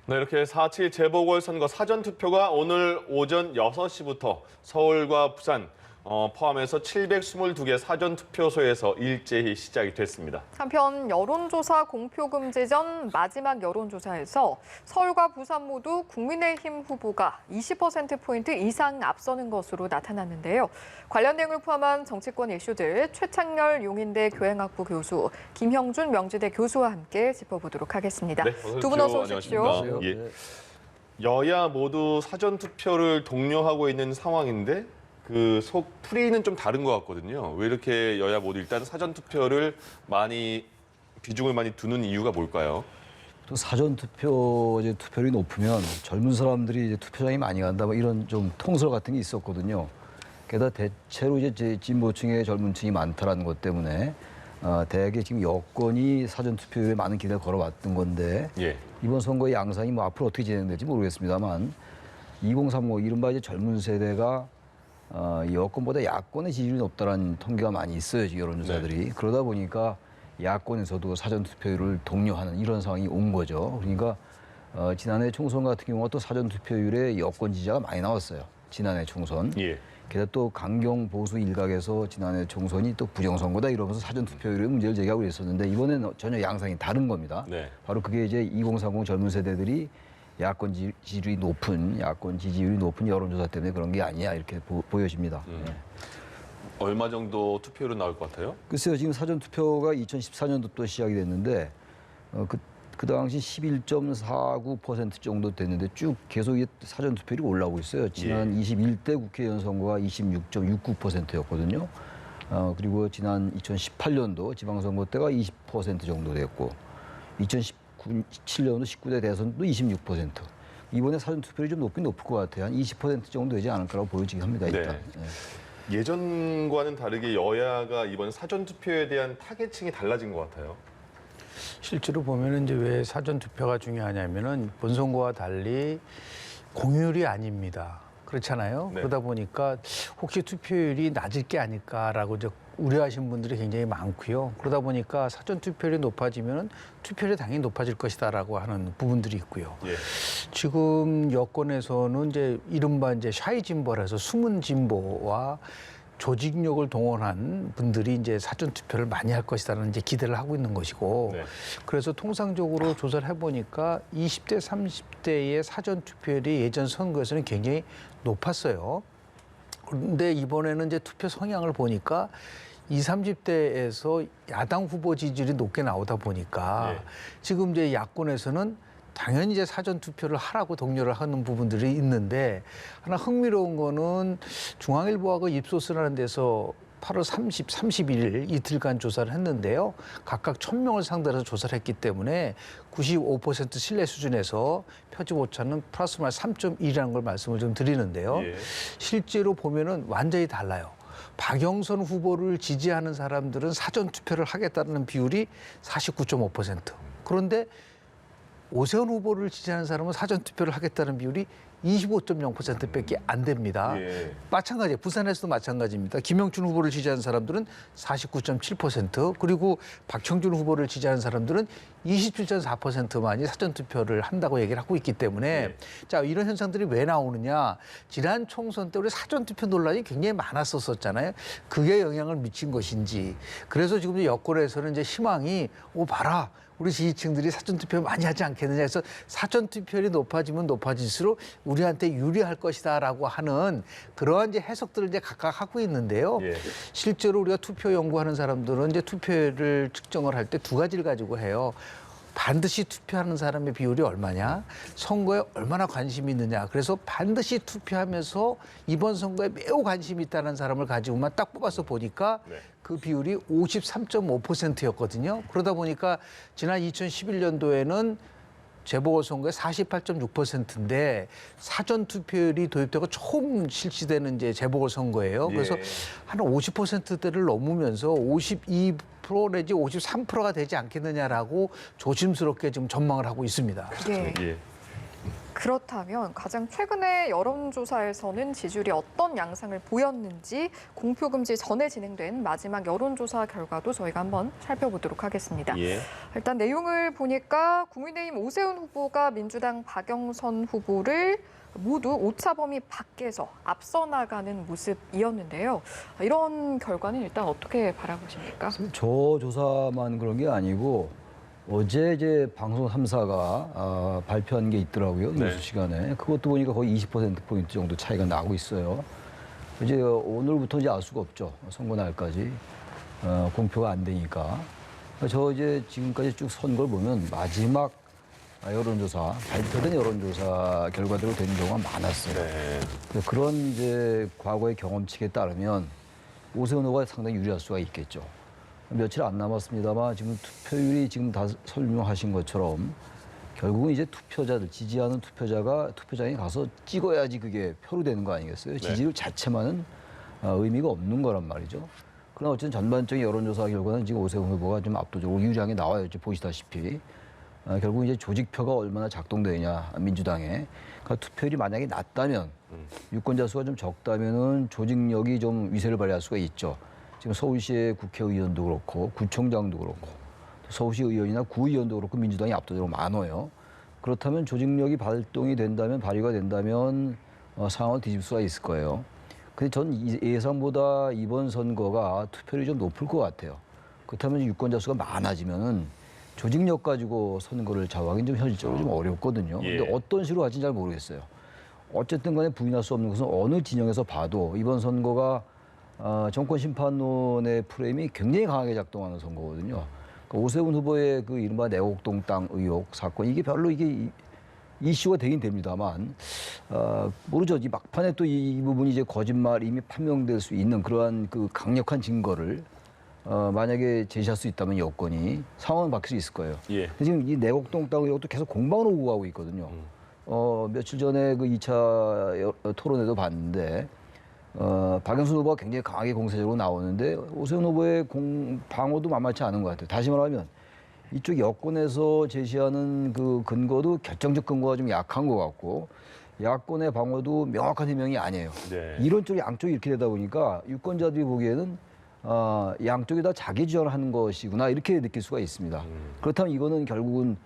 네, 이렇게 4.7 재보궐선거 사전투표가 오늘 오전 6시부터 서울과 부산 포함해서 722개 사전투표소에서 일제히 시작이 됐습니다. 한편 여론조사 공표 금지 전 마지막 여론조사에서 서울과 부산 모두 국민의힘 후보가 20%포인트 이상 앞서는 것으로 나타났는데요. 관련 내용을 포함한 정치권 이슈들 최창렬 용인대 교양학부 교수, 김형준 명지대 교수와 함께 짚어보도록 하겠습니다. 네, 두 분 어서 오십시오. 안녕하십니까. 예. 여야 모두 사전투표를 독려하고 있는 상황인데 그 속 풀이는 좀 다른 것 같거든요. 왜 이렇게 여야 모두 일단 사전투표를 비중을 많이 두는 이유가 뭘까요? 또 사전투표 투표율이 높으면 젊은 사람들이 투표장에 많이 간다 뭐 이런 좀 통설 같은 게 있었거든요. 게다가 대체로 진보층의 젊은층이 많다라는 것 때문에 대개 지금 여권이 사전투표에 많은 기대를 걸어왔던 건데 예. 이번 선거의 양상이 뭐 앞으로 어떻게 진행될지 모르겠습니다만 2030 이른바 젊은 세대가 여권보다 야권의 지지율이 높다는 통계가 많이 있어요, 지금 여론조사들이. 네. 그러다 보니까 야권에서도 사전투표율을 독려하는 이런 상황이 온 거죠. 그러니까 지난해 총선 같은 경우가 또 사전투표율에 여권 지지자가 많이 나왔어요. 지난해 총선. 예. 게다가 또 강경 보수 일각에서 지난해 총선이 또 부정선거다 이러면서 사전투표율에 문제를 제기하고 있었는데 이번에는 전혀 양상이 다른 겁니다. 네. 바로 그게 이제 2030 젊은 세대들이 야권 지지율이 높은 여론조사 때문에 그런 게 아니냐 이렇게 보여집니다. 네. 얼마 정도 투표율은 나올 것 같아요? 글쎄요, 지금 사전투표가 2014년도부터 시작이 됐는데 그 당시 11.49% 정도 됐는데 쭉 계속 사전투표율이 올라오고 있어요. 지난 21대 국회의원 선거가 26.69%였거든요. 그리고 지난 2018년도 지방선거 때가 20% 정도 됐고 2017년도 19대 대선도 26%. 이번에 사전투표율이 좀 높긴 높을 것 같아요. 한 20% 정도 되지 않을까라고 보여지긴 합니다. 일단. 네. 네. 예전과는 다르게 여야가 이번 사전투표에 대한 타겟층이 달라진 것 같아요. 실제로 보면은 이제 왜 사전투표가 중요하냐면은 본선거와 달리 공휴일이 아닙니다. 그렇잖아요. 네. 그러다 보니까 혹시 투표율이 낮을 게 아닐까라고 이제 우려하신 분들이 굉장히 많고요. 그러다 보니까 사전투표율이 높아지면은 투표율이 당연히 높아질 것이다라고 하는 부분들이 있고요. 예. 지금 여권에서는 이제 이른바 이제 샤이 진보라서 숨은 진보와 조직력을 동원한 분들이 이제 사전투표를 많이 할 것이라는 이제 기대를 하고 있는 것이고, 네. 그래서 통상적으로 조사를 해보니까 20대, 30대의 사전투표율이 예전 선거에서는 굉장히 높았어요. 그런데 이번에는 이제 투표 성향을 보니까 20, 30대에서 야당 후보 지지율이 높게 나오다 보니까 네. 지금 이제 야권에서는 당연히 이제 사전 투표를 하라고 독려를 하는 부분들이 있는데 하나 흥미로운 거는 중앙일보하고 입소스를 하는 데서 8월 30, 31일 이틀간 조사를 했는데요. 각각 1,000명을 상대로 조사를 했기 때문에 95% 신뢰 수준에서 표지 오차는 플러스 마이너스 3.1이라는 걸 말씀을 좀 드리는데요. 예. 실제로 보면은 완전히 달라요. 박영선 후보를 지지하는 사람들은 사전 투표를 하겠다는 비율이 49.5%. 그런데 오세훈 후보를 지지하는 사람은 사전투표를 하겠다는 비율이 25.0%밖에 안 됩니다. 예. 마찬가지예요. 부산에서도 마찬가지입니다. 김영춘 후보를 지지하는 사람들은 49.7%, 그리고 박청준 후보를 지지하는 사람들은 27.4%만이 사전투표를 한다고 얘기를 하고 있기 때문에 자, 이런 현상들이 왜 나오느냐. 지난 총선 때 우리 사전투표 논란이 굉장히 많았었잖아요. 그게 영향을 미친 것인지. 그래서 지금 여권에서는 이제 희망이 봐라. 우리 지지층들이 사전투표 많이 하지 않겠느냐 해서 사전투표율이 높아지면 높아질수록 우리한테 유리할 것이다라고 하는 그러한 이제 해석들을 이제 각각 하고 있는데요. 예. 실제로 우리가 투표 연구하는 사람들은 이제 투표를 측정을 할 때 두 가지를 가지고 해요. 반드시 투표하는 사람의 비율이 얼마냐, 선거에 얼마나 관심이 있느냐. 그래서 반드시 투표하면서 이번 선거에 매우 관심이 있다는 사람을 가지고만 딱 뽑아서 보니까 네. 그 비율이 53.5%였거든요. 그러다 보니까 지난 2011년도에는 재보궐선거의 48.6%인데 사전투표율이 도입되고 처음 실시되는 이제 재보궐선거예요. 그래서 예. 한 50%대를 넘으면서 52% 내지 53%가 되지 않겠느냐라고 조심스럽게 지금 전망을 하고 있습니다. 예. 예. 그렇다면 가장 최근에 여론조사에서는 지지율이 어떤 양상을 보였는지 공표 금지 전에 진행된 마지막 여론조사 결과도 저희가 한번 살펴보도록 하겠습니다. 예. 일단 내용을 보니까 국민의힘 오세훈 후보가 민주당 박영선 후보를 모두 오차 범위 밖에서 앞서 나가는 모습이었는데요. 이런 결과는 일단 어떻게 바라보십니까? 저 조사만 그런 게 아니고 어제 이제 방송 3사가 발표한 게 있더라고요. 네. 뉴스 시간에. 그것도 보니까 거의 20%포인트 정도 차이가 나고 있어요. 이제 오늘부터 이제 알 수가 없죠. 선거 날까지. 공표가 안 되니까. 저 이제 지금까지 쭉 선거를 보면 마지막 여론조사, 발표된 여론조사 결과대로 되는 경우가 많았어요. 네. 그런 이제 과거의 경험칙에 따르면 오세훈 후보가 상당히 유리할 수가 있겠죠. 며칠 안 남았습니다만 지금 투표율이 지금 다 설명하신 것처럼 결국은 이제 투표자들, 지지하는 투표자가 투표장에 가서 찍어야지 그게 표로 되는 거 아니겠어요? 지지율 자체만은 의미가 없는 거란 말이죠. 그러나 어쨌든 전반적인 여론조사 결과는 지금 오세훈 후보가 좀 압도적으로 유리하게 나와요. 지금 보시다시피. 결국 이제 조직표가 얼마나 작동되느냐, 민주당에. 그러니까 투표율이 만약에 낮다면, 유권자 수가 좀 적다면은 조직력이 좀 위세를 발휘할 수가 있죠. 지금 서울시의 국회의원도 그렇고, 구청장도 그렇고, 서울시 의원이나 구의원도 그렇고 민주당이 압도적으로 많아요. 그렇다면 조직력이 발휘가 된다면 상황을 뒤집을 수가 있을 거예요. 근데 전 예상보다 이번 선거가 투표율이 좀 높을 것 같아요. 그렇다면 유권자 수가 많아지면은 조직력 가지고 선거를 좌우하기는 좀 현실적으로 좀 어렵거든요. 예. 근데 어떤 식으로 할지는 잘 모르겠어요. 어쨌든 간에 부인할 수 없는 것은 어느 진영에서 봐도 이번 선거가 정권 심판론의 프레임이 굉장히 강하게 작동하는 선거거든요. 그러니까 오세훈 후보의 그 이른바 내곡동 땅 의혹 사건, 이게 별로 이게 이슈가 되긴 됩니다만, 모르죠. 이 막판에 또 이 부분이 이제 거짓말 이미 판명될 수 있는 그러한 그 강력한 증거를 만약에 제시할 수 있다면 여건이 상황은 바뀔 수 있을 거예요. 예. 근데 지금 이 내곡동 땅 의혹도 계속 공방으로 오고 가고 있거든요. 며칠 전에 그 2차 토론회도 봤는데, 박영선 후보가 굉장히 강하게 공세적으로 나오는데 오세훈 후보의 방어도 만만치 않은 것 같아요. 다시 말하면 이쪽 여권에서 제시하는 그 근거도 결정적 근거가 좀 약한 것 같고 야권의 방어도 명확한 해명이 아니에요. 네. 이런 쪽이 양쪽이 이렇게 되다 보니까 유권자들이 보기에는 양쪽이 다 자기 주장을 하는 것이구나 이렇게 느낄 수가 있습니다. 그렇다면 이거는 결국은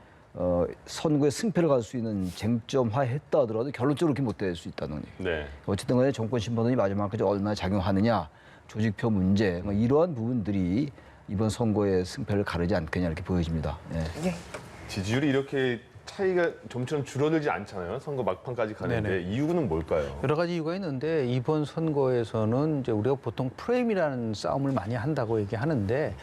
선거에 승패를 갈 수 있는 쟁점화했다 하더라도 결론적으로 그렇게 못 될 수 있다는 얘기. 네. 어쨌든 간에 정권 심판원이 마지막까지 얼마나 작용하느냐, 조직표 문제, 뭐 이러한 부분들이 이번 선거의 승패를 가르지 않겠냐 이렇게 보여집니다. 예. 네. 지지율이 이렇게 차이가 좀처럼 줄어들지 않잖아요. 선거 막판까지 가는데 네네. 이유는 뭘까요? 여러 가지 이유가 있는데 이번 선거에서는 이제 우리가 보통 프레임이라는 싸움을 많이 한다고 얘기하는데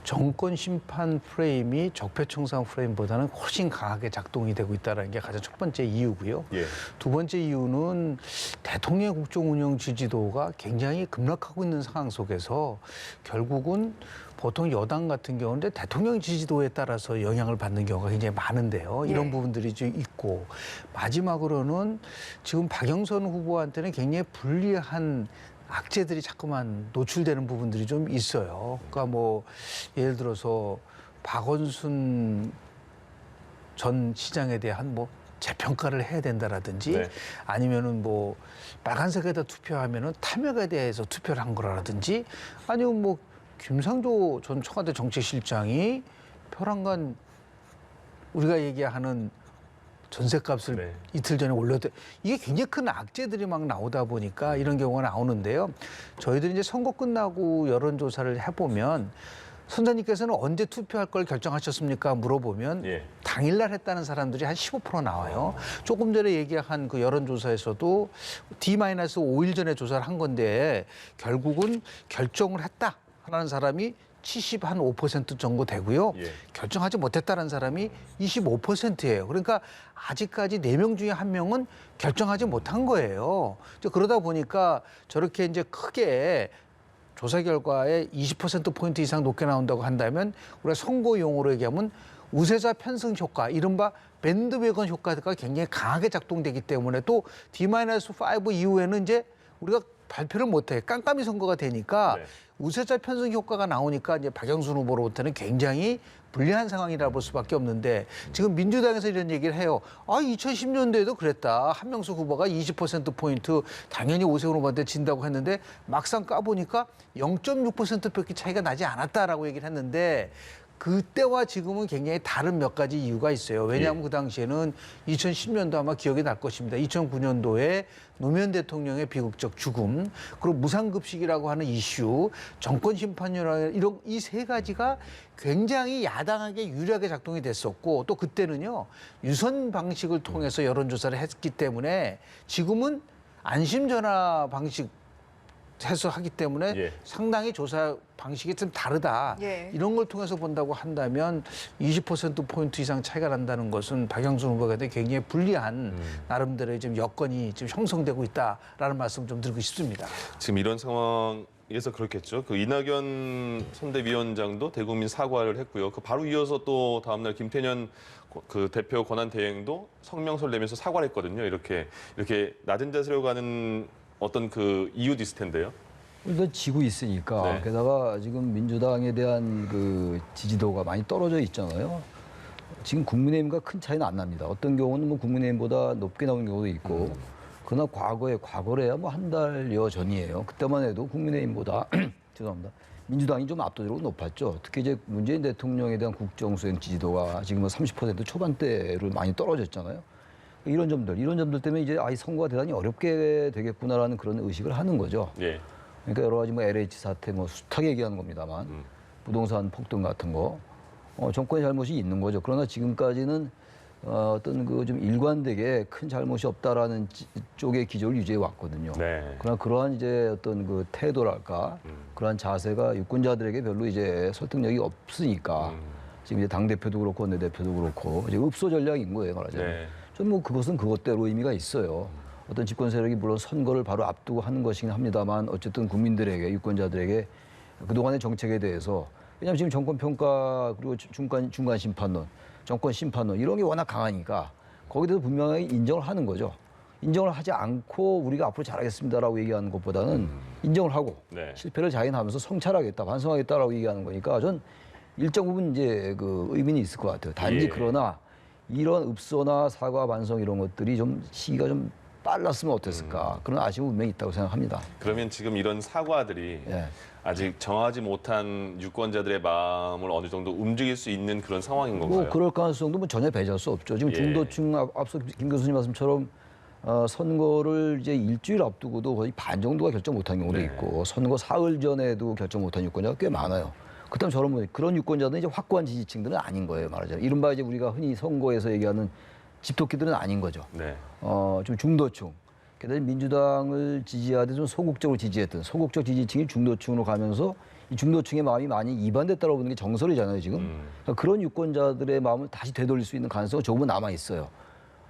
정권 심판 프레임이 적폐청산 프레임보다는 훨씬 강하게 작동이 되고 있다는 게 가장 첫 번째 이유고요. 예. 두 번째 이유는 대통령 국정 운영 지지도가 굉장히 급락하고 있는 상황 속에서 결국은 보통 여당 같은 경우는 대통령 지지도에 따라서 영향을 받는 경우가 굉장히 많은데요. 이런 네. 부분들이 좀 있고 마지막으로는 지금 박영선 후보한테는 굉장히 불리한 악재들이 자꾸만 노출되는 부분들이 좀 있어요. 그러니까 뭐 예를 들어서 박원순 전 시장에 대한 뭐 재평가를 해야 된다라든지 네. 아니면은 뭐 빨간색에다 투표하면은 탐욕에 대해서 투표를 한 거라든지 아니면 뭐 김상조 전 청와대 정책실장이 표란간 우리가 얘기하는 전셋값을 네. 이틀 전에 올렸대. 이게 굉장히 큰 악재들이 막 나오다 보니까 이런 경우가 나오는데요. 저희들이 이제 선거 끝나고 여론조사를 해보면 선생님께서는 언제 투표할 걸 결정하셨습니까? 물어보면 예. 당일날 했다는 사람들이 한 15% 나와요. 조금 전에 얘기한 그 여론조사에서도 D-5일 전에 조사를 한 건데 결국은 결정을 했다 하는 사람이 75% 정도 되고요. 예. 결정하지 못했다는 사람이 25%예요. 그러니까 아직까지 4명 중에 1명은 결정하지 못한 거예요. 그러다 보니까 저렇게 이제 크게 조사 결과에 20%포인트 이상 높게 나온다고 한다면 우리가 선거 용어로 얘기하면 우세자 편승 효과, 이른바 밴드웨건 효과가 굉장히 강하게 작동되기 때문에 또 D-5 이후에는 이제 우리가 발표를 못해. 깜깜이 선거가 되니까 네. 우세자 편승 효과가 나오니까 이제 박영순 후보로부터는 굉장히 불리한 상황이라 볼 수밖에 없는데 지금 민주당에서 이런 얘기를 해요. 2010년도에도 그랬다. 한명수 후보가 20%포인트 당연히 오세훈 후보한테 진다고 했는데 막상 까보니까 0.6%포인트 차이가 나지 않았다라고 얘기를 했는데 그때와 지금은 굉장히 다른 몇 가지 이유가 있어요. 왜냐하면 그 당시에는 2010년도 아마 기억이 날 것입니다. 2009년도에 노무현 대통령의 비극적 죽음, 그리고 무상급식이라고 하는 이슈, 정권심판이라는 이런 이 세 가지가 굉장히 야당에게 유리하게 작동이 됐었고 또 그때는요. 유선 방식을 통해서 여론조사를 했기 때문에 지금은 안심전화 방식 해서 하기 때문에 상당히 조사 방식이 좀 다르다. 이런 걸 통해서 본다고 한다면 20%포인트 이상 차이가 난다는 것은 박영선 후보가 굉장히 불리한 나름대로의 좀 여건이 지금 형성되고 있다라는 말씀 좀 드리고 싶습니다. 지금 이런 상황에서 그렇겠죠. 그 이낙연 선대위원장도 대국민 사과를 했고요. 그 바로 이어서 또 다음날 김태년 그 대표 권한대행도 성명서를 내면서 사과를 했거든요. 이렇게 낮은 자세로 가는 어떤 그 이유도 있을 텐데요. 우리가 지고 있으니까 네. 게다가 지금 민주당에 대한 그 지지도가 많이 떨어져 있잖아요. 지금 국민의힘과 큰 차이는 안 납니다. 어떤 경우는 뭐 국민의힘보다 높게 나오는 경우도 있고, 그러나 과거래야 뭐 한 달여 전이에요. 그때만 해도 국민의힘보다 죄송합니다. 민주당이 좀 압도적으로 높았죠. 특히 이제 문재인 대통령에 대한 국정수행 지지도가 지금 30% 초반대로 많이 떨어졌잖아요. 이런 점들 때문에 이제 이 선거가 대단히 어렵게 되겠구나라는 그런 의식을 하는 거죠. 예. 그러니까 여러 가지 뭐 LH 사태 뭐 숱하게 얘기하는 겁니다만 부동산 폭등 같은 거 정권의 잘못이 있는 거죠. 그러나 지금까지는 어떤 그 좀 일관되게 큰 잘못이 없다라는 쪽의 기조를 유지해 왔거든요. 네. 그러나 그러한 이제 어떤 그 태도랄까 그러한 자세가 유권자들에게 별로 이제 설득력이 없으니까 지금 이제 당 대표도 그렇고 원내대표도 그렇고 이제 읍소 전략인 거예요, 말하자면. 네. 좀 뭐 그것은 그것대로 의미가 있어요. 어떤 집권 세력이 물론 선거를 바로 앞두고 하는 것이긴 합니다만 어쨌든 국민들에게 유권자들에게 그동안의 정책에 대해서 왜냐하면 지금 정권 평가 그리고 중간 심판론, 정권 심판론 이런 게 워낙 강하니까 거기에 대해서 분명하게 인정을 하는 거죠. 인정을 하지 않고 우리가 앞으로 잘하겠습니다라고 얘기하는 것보다는 인정을 하고 네. 실패를 자인하면서 성찰하겠다, 반성하겠다라고 얘기하는 거니까 전 일정 부분 이제 그 의미는 있을 것 같아요. 단지 그러나 이런 읍소나 사과, 반성 이런 것들이 좀 시기가 좀 빨랐으면 어땠을까 그런 아쉬움은 분명히 있다고 생각합니다. 그러면 지금 이런 사과들이 아직 정하지 못한 유권자들의 마음을 어느 정도 움직일 수 있는 그런 상황인 건가요? 뭐 그럴 가능성도 뭐 전혀 배제할 수 없죠. 지금 중도층 앞서 김 교수님 말씀처럼 선거를 이제 일주일 앞두고도 거의 반 정도가 결정 못한 경우도 있고 선거 사흘 전에도 결정 못한 유권자가 꽤 많아요. 그렇다면 그런 유권자들은 이제 확고한 지지층들은 아닌 거예요, 말하자면. 이른바 이제 우리가 흔히 선거에서 얘기하는 집토끼들은 아닌 거죠. 네. 좀 중도층. 게다가 민주당을 지지하되 좀 소극적으로 지지했던 소극적 지지층이 중도층으로 가면서 이 중도층의 마음이 많이 이반됐다고 보는 게 정설이잖아요, 지금. 그러니까 그런 유권자들의 마음을 다시 되돌릴 수 있는 가능성은 조금은 남아 있어요.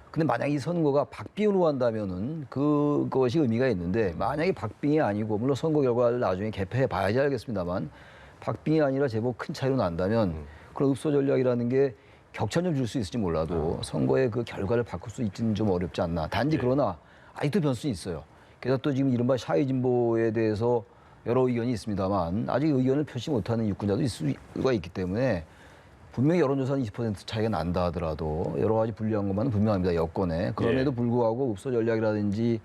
근데 만약 이 선거가 박빙으로 한다면은 그것이 의미가 있는데 만약에 박빙이 아니고 물론 선거 결과를 나중에 개폐해 봐야지 알겠습니다만 박빙이 아니라 제법 큰 차이로 난다면 그런 읍소 전략이라는 게 격차는 좀 줄 수 있을지 몰라도 선거의 그 결과를 바꿀 수 있지는 좀 어렵지 않나. 단지 그러나 아직도 변수는 있어요. 게다가 또 지금 이른바 샤이 진보에 대해서 여러 의견이 있습니다만 아직 의견을 표시 못하는 유권자도 있을 수가 있기 때문에 분명히 여론조사는 20% 차이가 난다 하더라도 여러 가지 불리한 것만은 분명합니다. 여건에. 그럼에도 불구하고 읍소 전략이라든지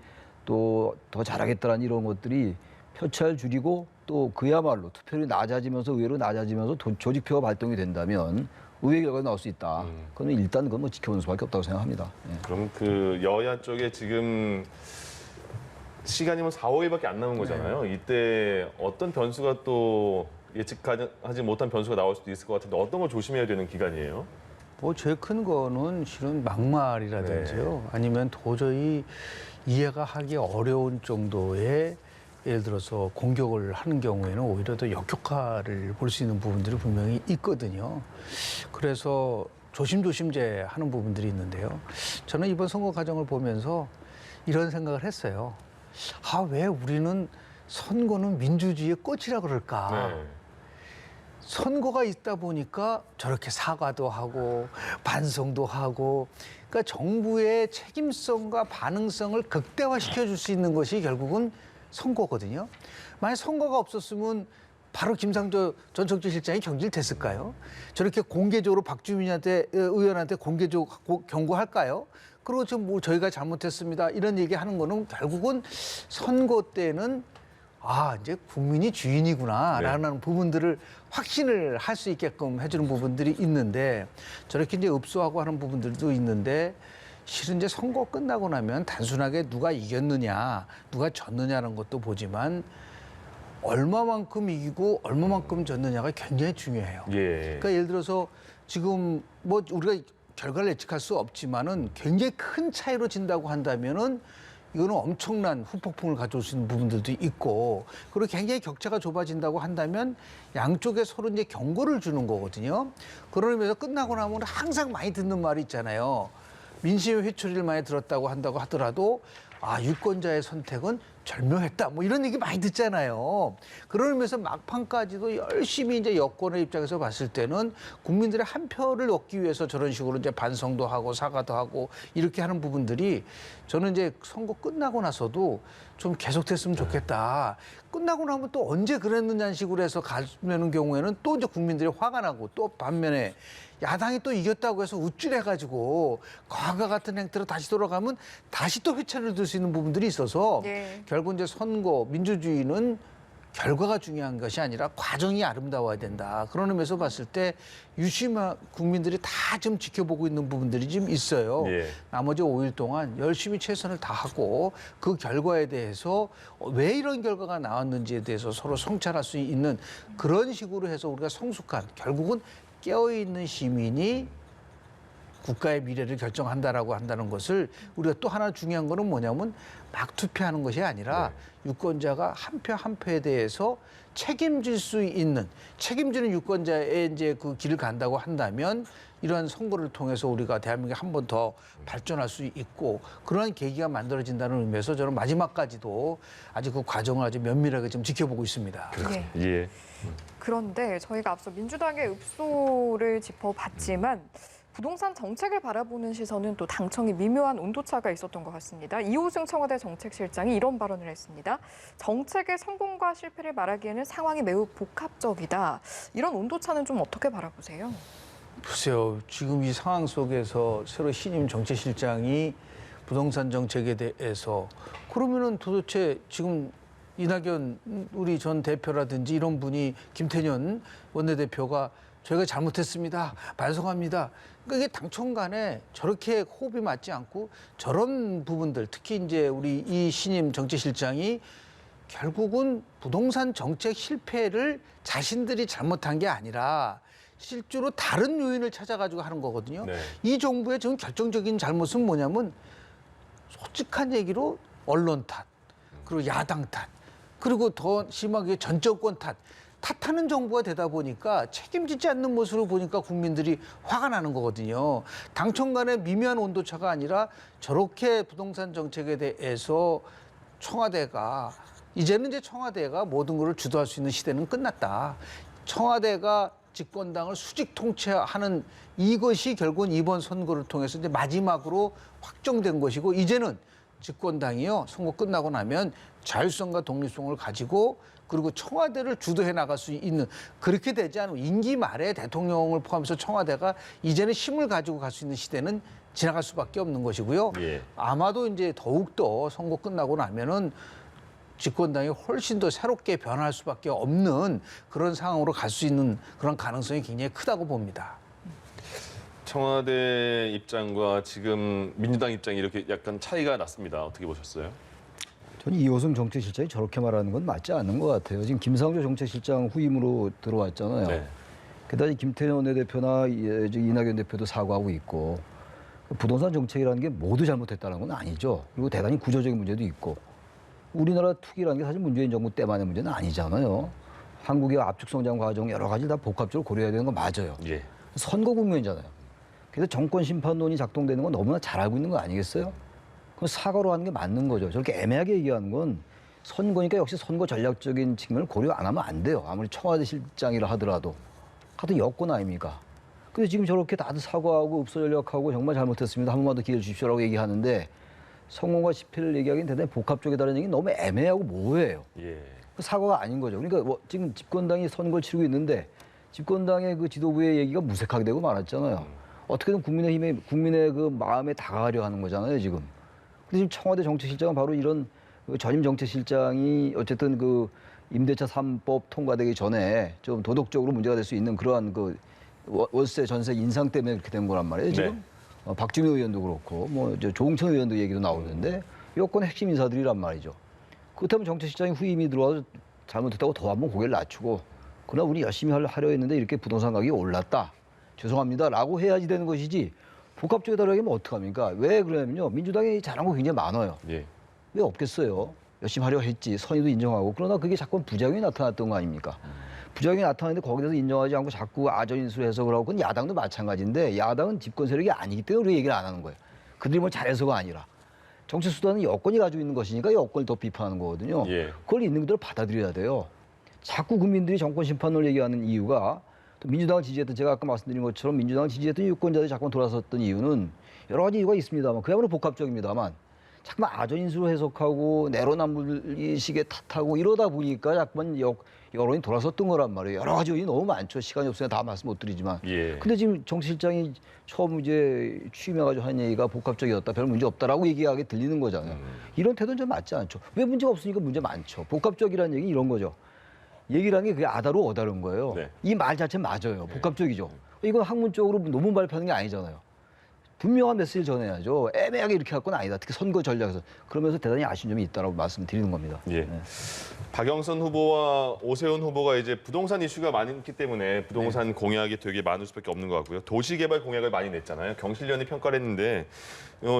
또 더 잘하겠다라는 이런 것들이 표차를 줄이고 또 그야말로 투표율이 낮아지면서 의외로 낮아지면서 조직표가 발동이 된다면 의외의 결과가 나올 수 있다. 그러면 일단 그건 뭐 지켜보는 수밖에 없다고 생각합니다. 그럼 그 여야 쪽에 지금 시간이 뭐 4, 5일밖에 안 남은 거잖아요. 이때 어떤 변수가 또 예측하지 못한 변수가 나올 수도 있을 것 같은데 어떤 걸 조심해야 되는 기간이에요? 뭐 제일 큰 거는 실은 막말이라든지요. 아니면 도저히 이해가 하기 어려운 정도의 예를 들어서 공격을 하는 경우에는 오히려 더 역효과를 볼 수 있는 부분들이 분명히 있거든요. 그래서 조심조심제 하는 부분들이 있는데요. 저는 이번 선거 과정을 보면서 이런 생각을 했어요. 왜 우리는 선거는 민주주의의 꽃이라 그럴까? 선거가 있다 보니까 저렇게 사과도 하고 반성도 하고 그러니까 정부의 책임성과 반응성을 극대화시켜 줄 수 있는 것이 결국은 선거거든요. 만약 선거가 없었으면 바로 김상조 전 정치실장이 경질 됐을까요? 저렇게 공개적으로 박주민한테 의원한테 공개적으로 경고할까요? 그리고 지금 뭐 저희가 잘못했습니다 이런 얘기하는 거는 결국은 선거 때는 아 이제 국민이 주인이구나라는 부분들을 확신을 할 수 있게끔 해주는 부분들이 있는데 저렇게 이제 읍소하고 하는 부분들도 있는데 실은 이제 선거 끝나고 나면 단순하게 누가 이겼느냐 누가 졌느냐는 것도 보지만 얼마만큼 이기고 얼마만큼 졌느냐가 굉장히 중요해요. 예. 그러니까 예를 들어서 지금 뭐 우리가 결과를 예측할 수 없지만은 굉장히 큰 차이로 진다고 한다면은 이거는 엄청난 후폭풍을 가져올 수 있는 부분들도 있고 그리고 굉장히 격차가 좁아진다고 한다면 양쪽에 서로 이제 경고를 주는 거거든요. 그런 의미에서 끝나고 나면 항상 많이 듣는 말이 있잖아요. 민심의 회초리를 많이 들었다고 한다고 하더라도 아 유권자의 선택은 절묘했다 뭐 이런 얘기 많이 듣잖아요. 그런 의미에서 막판까지도 열심히 이제 여권의 입장에서 봤을 때는 국민들의 한 표를 얻기 위해서 저런 식으로 이제 반성도 하고 사과도 하고 이렇게 하는 부분들이 저는 이제 선거 끝나고 나서도 좀 계속됐으면 좋겠다. 끝나고 나면 또 언제 그랬느냐는 식으로 해서 가면은 경우에는 또 이제 국민들이 화가 나고 또 반면에 야당이 또 이겼다고 해서 우쭐해가지고 과거 같은 행태로 다시 돌아가면 다시 또 회차를 들 수 있는 부분들이 있어서 네. 결국 이제 선거 민주주의는 결과가 중요한 것이 아니라 과정이 아름다워야 된다. 그런 의미에서 봤을 때 유심한 국민들이 다 좀 지켜보고 있는 부분들이 좀 있어요. 예. 나머지 5일 동안 열심히 최선을 다하고 그 결과에 대해서 왜 이런 결과가 나왔는지에 대해서 서로 성찰할 수 있는 그런 식으로 해서 우리가 성숙한 결국은 깨어있는 시민이 국가의 미래를 결정한다라고 한다는 것을 우리가 또 하나 중요한 거는 뭐냐면 막 투표하는 것이 아니라 유권자가 한 표 한 표에 대해서 책임질 수 있는 책임지는 유권자의 이제 그 길을 간다고 한다면 이러한 선거를 통해서 우리가 대한민국이 한 번 더 발전할 수 있고 그러한 계기가 만들어진다는 의미에서 저는 마지막까지도 아주 그 과정을 아주 면밀하게 좀 지켜보고 있습니다. 네. 예. 그런데 저희가 앞서 민주당의 읍소를 짚어봤지만 부동산 정책을 바라보는 시선은 또 당청이 미묘한 온도차가 있었던 것 같습니다. 이호승 청와대 정책실장이 이런 발언을 했습니다. 정책의 성공과 실패를 말하기에는 상황이 매우 복합적이다. 이런 온도차는 좀 어떻게 바라보세요? 글쎄요. 지금 이 상황 속에서 새로 신임 정책실장이 부동산 정책에 대해서 그러면은 도대체 지금 이낙연 우리 전 대표라든지 이런 분이 김태년 원내대표가 저희가 잘못했습니다. 반성합니다. 그러니까 이게 당청 간에 저렇게 호흡이 맞지 않고 저런 부분들 특히 이제 우리 이 신임 정책실장이 결국은 부동산 정책 실패를 자신들이 잘못한 게 아니라 실제로 다른 요인을 찾아가지고 하는 거거든요. 네. 이 정부의 지금 결정적인 잘못은 뭐냐면 솔직한 얘기로 언론 탓, 그리고 야당 탓, 그리고 더 심하게 전 정권 탓하는 정부가 되다 보니까 책임지지 않는 모습을 보니까 국민들이 화가 나는 거거든요. 당청 간의 미묘한 온도차가 아니라 저렇게 부동산 정책에 대해서 청와대가 이제는 이제 청와대가 모든 것을 주도할 수 있는 시대는 끝났다. 청와대가 집권당을 수직 통치하는 이것이 결국은 이번 선거를 통해서 이제 마지막으로 확정된 것이고 이제는 집권당이요 선거 끝나고 나면 자율성과 독립성을 가지고 그리고 청와대를 주도해 나갈 수 있는 그렇게 되지 않으면 임기 말에 대통령을 포함해서 청와대가 이제는 힘을 가지고 갈 수 있는 시대는 지나갈 수밖에 없는 것이고요. 예. 아마도 이제 더욱더 선거 끝나고 나면은 집권당이 훨씬 더 새롭게 변할 수밖에 없는 그런 상황으로 갈 수 있는 그런 가능성이 굉장히 크다고 봅니다. 청와대 입장과 지금 민주당 입장이 이렇게 약간 차이가 났습니다. 어떻게 보셨어요? 저는 이호승 정책실장이 저렇게 말하는 건 맞지 않는 것 같아요. 지금 김상조 정책실장 후임으로 들어왔잖아요. 네. 게다가 김태년 원내대표나 이낙연 대표도 사과하고 있고 부동산 정책이라는 게 모두 잘못했다는 건 아니죠. 그리고 대단히 구조적인 문제도 있고 우리나라 투기라는 게 사실 문재인 정부 때만의 문제는 아니잖아요. 한국의 압축 성장 과정 여러 가지 다 복합적으로 고려해야 되는 건 맞아요. 예. 선거 국면이잖아요. 그래서 정권 심판론이 작동되는 건 너무나 잘 알고 있는 거 아니겠어요? 그럼 사과로 하는 게 맞는 거죠. 저렇게 애매하게 얘기하는 건 선거니까 역시 선거 전략적인 측면을 고려 안 하면 안 돼요. 아무리 청와대 실장이라 하더라도. 같은 여권 아닙니까? 근데 지금 저렇게 다들 사과하고 읍소 전략하고 정말 잘못했습니다. 한 번만 더 기회를 주십시오라고 얘기하는데 성공과 실패를 얘기하기는 대단히 복합적이다는 얘기는 너무 애매하고 모호해요. 예. 사과가 아닌 거죠. 그러니까 뭐 지금 집권당이 선거를 치르고 있는데 집권당의 그 지도부의 얘기가 무색하게 되고 말았잖아요. 어떻게든 국민의 그 마음에 다가가려 하는 거잖아요, 지금. 근데 지금 청와대 정책실장은 바로 이런 그 전임 정책실장이 어쨌든 그 임대차 3법 통과되기 전에 좀 도덕적으로 문제가 될 수 있는 그러한 그 월세 전세 인상 때문에 그렇게 된 거란 말이에요, 지금. 네. 박주미 의원도 그렇고 뭐 이제 조홍천 의원도 얘기도 나오는데 여권의 핵심 인사들이란 말이죠. 그렇다면 정책실장이 후임이 들어와서 잘못했다고 더 한번 고개를 낮추고 그러나 우리 열심히 하려 했는데 이렇게 부동산 가격이 올랐다. 죄송합니다라고 해야지 되는 것이지 복합적이다라고 하면 어떡합니까? 왜 그러냐면요. 민주당이 잘한 거 굉장히 많아요. 예. 왜 없겠어요? 열심히 하려 했지. 선의도 인정하고. 그러나 그게 자꾸 부작용이 나타났던 거 아닙니까? 부작용이 나타났는데 거기에 대해서 인정하지 않고 자꾸 아전인수로 해석을 하고 그건 야당도 마찬가지인데 야당은 집권 세력이 아니기 때문에 우리가 얘기를 안 하는 거예요. 그들이 뭘 잘해서가 아니라. 정치 수단은 여권이 가지고 있는 것이니까 여권을 더 비판하는 거거든요. 예. 그걸 있는 그대로 받아들여야 돼요. 자꾸 국민들이 정권 심판을 얘기하는 이유가 또 민주당을 지지했던 제가 아까 말씀드린 것처럼 민주당을 지지했던 유권자들이 자꾸 돌아섰던 이유는 여러 가지 이유가 있습니다만 그야말로 복합적입니다만 자꾸만 아전인수로 해석하고 내로남불식에 탓하고 이러다 보니까 자꾸만 여론이 돌아섰던 거란 말이에요. 여러 가지 요인이 너무 많죠. 시간이 없으니까 다 말씀 못 드리지만. 예. 근데 지금 정치실장이 처음 이제 취임해가지고 한 얘기가 복합적이었다. 별 문제 없다라고 얘기하게 들리는 거잖아요. 이런 태도는 좀 맞지 않죠. 왜 문제가 없으니까 문제 많죠. 복합적이라는 얘기는 이런 거죠. 얘기라는 게 그게 아다로 어다른 거예요. 네. 이 말 자체는 맞아요. 복합적이죠. 이건 학문적으로 논문 발표하는 게 아니잖아요. 분명한 메시지를 전해야죠. 애매하게 이렇게 할 건 아니다. 특히 선거 전략에서. 그러면서 대단히 아쉬운 점이 있다라고 말씀드리는 겁니다. 예. 박영선 후보와 오세훈 후보가 이제 부동산 이슈가 많기 때문에 부동산 공약이 되게 많을 수밖에 없는 것 같고요. 도시개발 공약을 많이 냈잖아요. 경실련이 평가를 했는데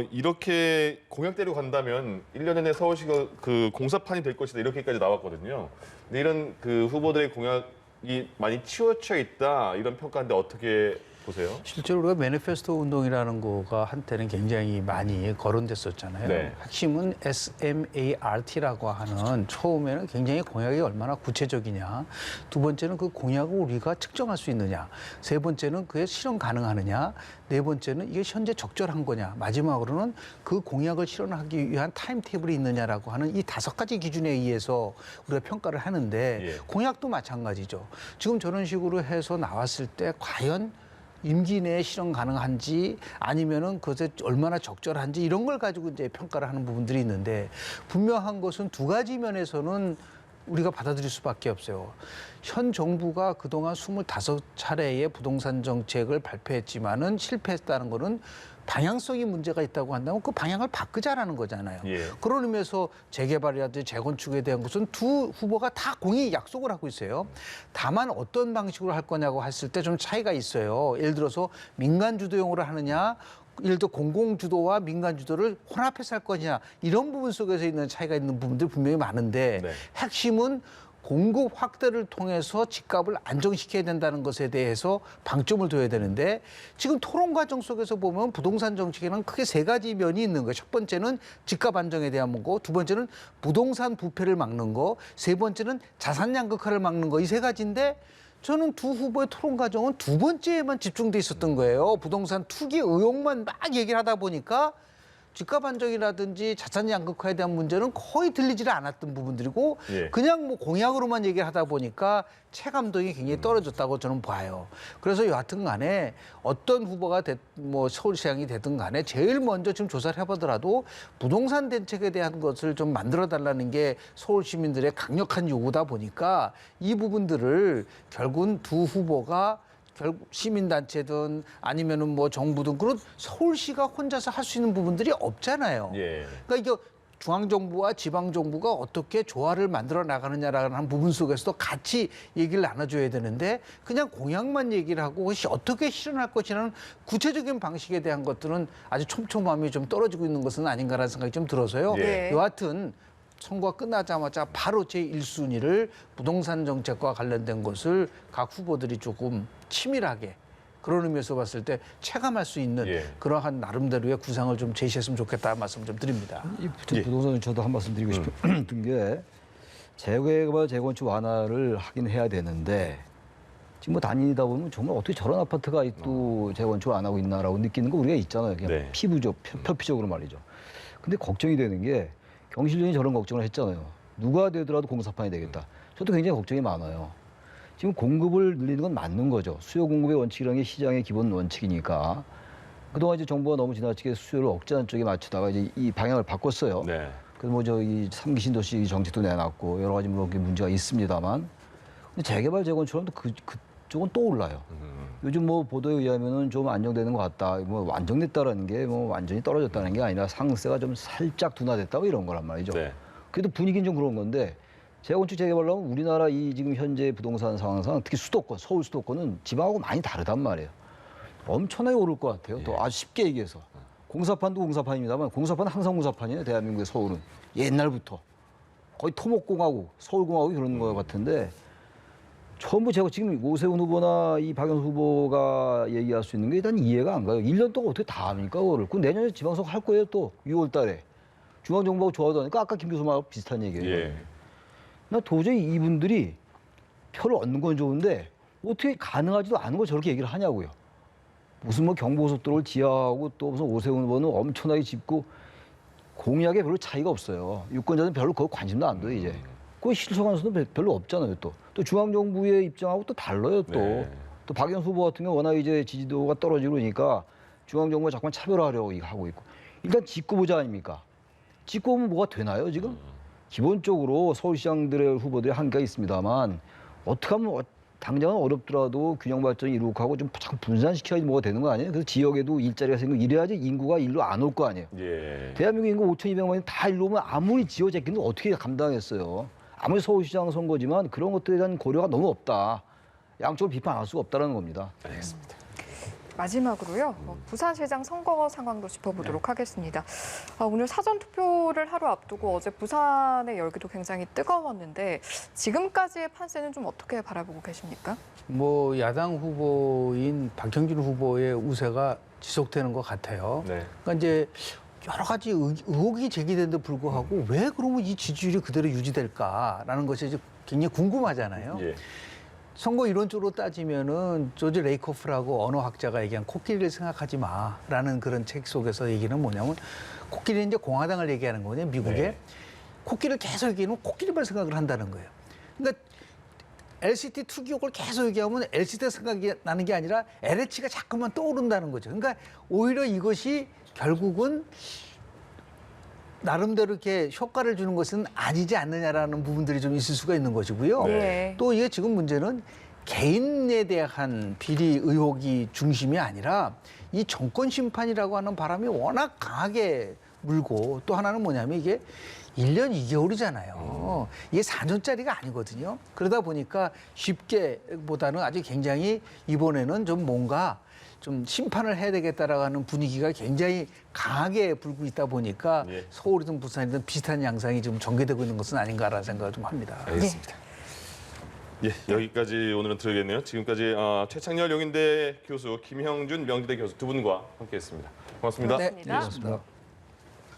이렇게 공약대로 간다면 1년 내내 서울시가 그 공사판이 될 것이다 이렇게까지 나왔거든요. 근데 이런 그 후보들의 공약이 많이 치우쳐 있다 이런 평가인데 어떻게 보세요? 실제로 우리가 매니페스토 운동이라는 거가 한때는 굉장히 많이 거론됐었잖아요. 네. 핵심은 SMART라고 하는 처음에는 굉장히 공약이 얼마나 구체적이냐. 두 번째는 그 공약을 우리가 측정할 수 있느냐. 세 번째는 그게 실현 가능하느냐. 네 번째는 이게 현재 적절한 거냐. 마지막으로는 그 공약을 실현하기 위한 타임테이블이 있느냐라고 하는 이 5가지 기준에 의해서 우리가 평가를 하는데 예. 공약도 마찬가지죠. 지금 저런 식으로 해서 나왔을 때 과연 임기 내에 실현 가능한지 아니면은 그것에 얼마나 적절한지 이런 걸 가지고 이제 평가를 하는 부분들이 있는데 분명한 것은 두 가지 면에서는 우리가 받아들일 수밖에 없어요. 현 정부가 그동안 25차례의 부동산 정책을 발표했지만은 실패했다는 거는 방향성이 문제가 있다고 한다면 그 방향을 바꾸자라는 거잖아요. 예. 그런 의미에서 재개발이라든지 재건축에 대한 것은 두 후보가 다 공히 약속을 하고 있어요. 다만 어떤 방식으로 할 거냐고 했을 때 좀 차이가 있어요. 예를 들어서 민간 주도용으로 하느냐 예를 들어 공공 주도와 민간 주도를 혼합해서 할 거냐 이런 부분 속에서 있는 차이가 있는 부분들이 분명히 많은데 네. 핵심은 공급 확대를 통해서 집값을 안정시켜야 된다는 것에 대해서 방점을 둬야 되는데 지금 토론 과정 속에서 보면 부동산 정책에는 크게 3가지 면이 있는 거예요. 첫 번째는 집값 안정에 대한 거, 두 번째는 부동산 부패를 막는 거, 세 번째는 자산 양극화를 막는 거 이 3가지인데 저는 두 후보의 토론 과정은 두 번째에만 집중돼 있었던 거예요. 부동산 투기 의혹만 막 얘기를 하다 보니까 집값 안정이라든지 자산 양극화에 대한 문제는 거의 들리지를 않았던 부분들이고 예. 그냥 뭐 공약으로만 얘기를 하다 보니까 체감도가 굉장히 떨어졌다고 저는 봐요. 그래서 여하튼 간에 어떤 후보가 뭐 서울시장이 되든 간에 제일 먼저 지금 조사를 해보더라도 부동산 대책에 대한 것을 좀 만들어 달라는 게 서울 시민들의 강력한 요구다 보니까 이 부분들을 결국은 두 후보가 결국 시민단체든 아니면은 뭐 정부든 그런 서울시가 혼자서 할 수 있는 부분들이 없잖아요. 예. 그러니까 이게 중앙정부와 지방정부가 어떻게 조화를 만들어 나가느냐라는 부분 속에서도 같이 얘기를 나눠줘야 되는데 그냥 공약만 얘기를 하고 그것이 어떻게 실현할 것이라는 구체적인 방식에 대한 것들은 아주 촘촘함이 좀 떨어지고 있는 것은 아닌가라는 생각이 좀 들어서요. 예. 여하튼 선거가 끝나자마자 바로 제1순위를 부동산 정책과 관련된 것을 각 후보들이 조금 치밀하게 그런 의미에서 봤을 때 체감할 수 있는 예. 그러한 나름대로의 구상을 좀 제시했으면 좋겠다는 말씀 좀 드립니다. 이 부동산 저도 한 말씀 드리고 싶은 게 재개발 재건축 완화를 하긴 해야 되는데 지금 뭐 다니다 보면 정말 어떻게 저런 아파트가 또 재건축 안 하고 있나라고 느끼는 거 우리가 있잖아요. 그냥 네. 피부적, 표피적으로 말이죠. 근데 걱정이 되는 게 경실련이 저런 걱정을 했잖아요. 누가 되더라도 공사판이 되겠다. 저도 굉장히 걱정이 많아요. 지금 공급을 늘리는 건 맞는 거죠. 수요 공급의 원칙이라는 게 시장의 기본 원칙이니까. 그동안 이제 정부가 너무 지나치게 수요를 억제하는 쪽에 맞추다가 이제 이 방향을 바꿨어요. 네. 그래서 뭐 저기 3기 신도시 정책도 내놨고 여러 가지 뭐 문제가 있습니다만, 근데 재개발 재건처럼도 그쪽은 또 올라요. 요즘 뭐 보도에 의하면은 좀 안정되는 것 같다. 뭐 안정됐다라는 게 뭐 완전히 떨어졌다는 게 아니라 상승세가 좀 살짝 둔화됐다 뭐 이런 거란 말이죠. 네. 그래도 분위기는 좀 그런 건데, 재건축 재개발로 하면 우리나라 이 지금 현재 부동산 상황상 특히 수도권, 서울 수도권은 지방하고 많이 다르단 말이에요. 엄청나게 오를 것 같아요. 또 아주 쉽게 얘기해서. 공사판도 공사판입니다만 공사판은 항상 공사판이에요. 대한민국의 서울은. 옛날부터. 거의 토목공화국, 서울공화국이 그런 것 같은데, 전부 제가 지금 오세훈 후보나 이 박영수 후보가 얘기할 수 있는 게 일단 이해가 안 가요. 1년 동안 어떻게 다 합니까, 그거를. 그 내년에 지방선거 할 거예요, 또 6월 달에. 중앙정부하고 좋아도 하니까 아까 김 교수님하고 비슷한 얘기예요. 예. 나 도저히 이분들이 표를 얻는 건 좋은데 어떻게 가능하지도 않은 걸 저렇게 얘기를 하냐고요. 무슨 뭐 경부고속도로를 지하하고 또 무슨 오세훈 후보는 엄청나게 짚고 공약에 별로 차이가 없어요. 유권자들은 별로 그거 관심도 안 둬요, 이제. 그 실천하는 수는 별로 없잖아요, 또. 또 중앙정부의 입장하고 또 달라요, 또. 네. 또 박영수 후보 같은 경우 워낙 이제 지지도가 떨어지고 그러니까 중앙정부가 자꾸만 차별화하려고 하고 있고. 일단 짓고 보자 아닙니까? 짓고 보면 뭐가 되나요, 지금? 기본적으로 서울시장들의 후보들이 한계가 있습니다만 어떻게 하면 당장은 어렵더라도 균형 발전이 이룩하고 좀 자꾸 분산시켜야지 뭐가 되는 거 아니에요? 그래서 지역에도 일자리가 생기고 이래야지 인구가 일로 안 올 거 아니에요? 예. 대한민국 인구 5,200만이 다 일로 오면 아무리 지어 제끼는 어떻게 감당했어요? 아무리 서울시장 선거지만 그런 것들에 대한 고려가 너무 없다. 양쪽을 비판할 수가 없다는 겁니다. 알겠습니다. 마지막으로요. 부산시장 선거 상황도 짚어보도록 하겠습니다. 오늘 사전투표를 하루 앞두고 어제 부산의 열기도 굉장히 뜨거웠는데 지금까지의 판세는 좀 어떻게 바라보고 계십니까? 뭐 야당 후보인 박형준 후보의 우세가 지속되는 것 같아요. 네. 그러니까 이제 여러 가지 의혹이 제기되는데 불구하고 왜 그러면 이 지지율이 그대로 유지될까라는 것이 이제 굉장히 궁금하잖아요. 예. 선거 이론적으로 따지면은 조지 레이코프라고 언어학자가 얘기한 코끼리를 생각하지 마라는 그런 책 속에서 얘기는 뭐냐면 코끼리는 이제 공화당을 얘기하는 거냐 미국에 네. 코끼리를 계속 얘기하면 코끼리만 생각을 한다는 거예요. 그러니까 LCT 투기혹을 계속 얘기하면 LCT가 생각이 나는 게 아니라 LH가 자꾸만 떠오른다는 거죠. 그러니까 오히려 이것이 결국은 나름대로 이렇게 효과를 주는 것은 아니지 않느냐라는 부분들이 좀 있을 수가 있는 것이고요. 네. 또 이게 지금 문제는 개인에 대한 비리 의혹이 중심이 아니라 이 정권 심판이라고 하는 바람이 워낙 강하게 물고 또 하나는 뭐냐면 이게 1년 2개월이잖아요. 이게 4년짜리가 아니거든요. 그러다 보니까 쉽게 보다는 아주 굉장히 이번에는 좀 뭔가 좀 심판을 해야 되겠다라고 하는 분위기가 굉장히 강하게 불고 있다 보니까 예. 서울이든 부산이든 비슷한 양상이 지금 전개되고 있는 것은 아닌가라는 생각을 좀 합니다. 알겠습니다. 예, 여기까지 오늘은 들어야겠네요. 지금까지 최창렬 용인대 교수, 김형준 명지대 교수 두 분과 함께했습니다. 고맙습니다. 네, 고맙습니다. 고맙습니다.